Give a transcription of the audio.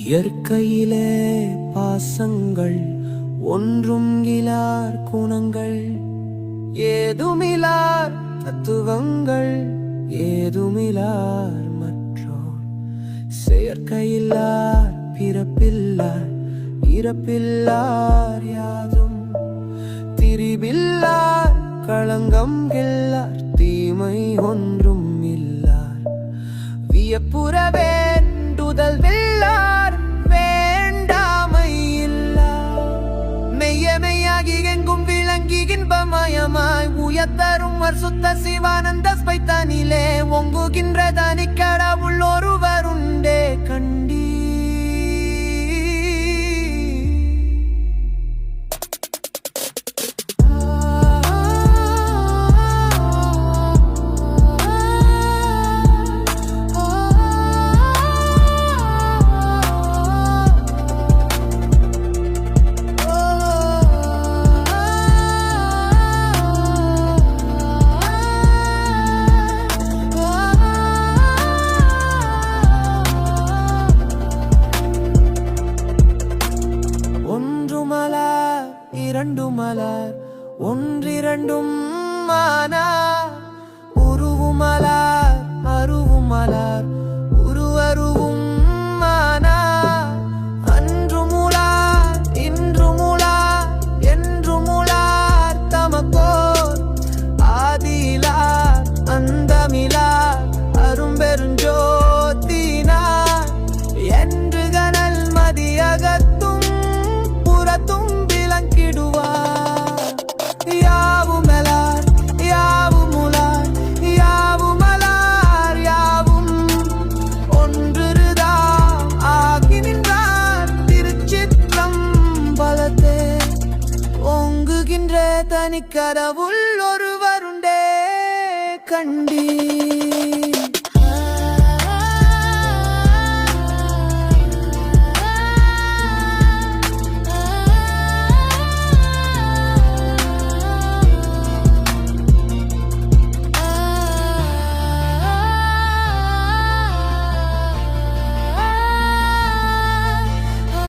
இயற்கையிலே பாசங்கள் ஒன்றும் இலார் குணங்கள் ஏதுமிலார் தத்துவங்கள் ஏதுமிலார் மற்றோர் செயற்கையில்லார் பிறப்பில்லார் இறப்பில்லார் யாதும் திரிபில்லார் களங்கம் இல்லார் தீமை ஒன்றும் இல்லார் வியப்புற வேண்டுதல் வெல்லார் வேண்டாமை இல்லார் மெய்யமையாகி எங்கும் விளங்கி இன்பமயமாய் உயர்த்தரும் சுத்த சிவானந்த ஸ்பைத்தானிலே ஒங்குகின்ற தனி கடவுள் ஒருவருண்டே கண்டி இரண்டு மலர் ஒன்றிரண்டும் மானார் உருவும் மலர் அருவும் மலர் உருவருவும் மானார் அன்று முளார் இன்று முளார் என்று முளார் தமக்கோர் ஆதியிலார் அந்தமிலார் அரும்பெருஞ்சோதினார் என்று கனல் மதியகத்தும் புறத்தும் தனி கடவுள் ஒருவருண்டே கண்டி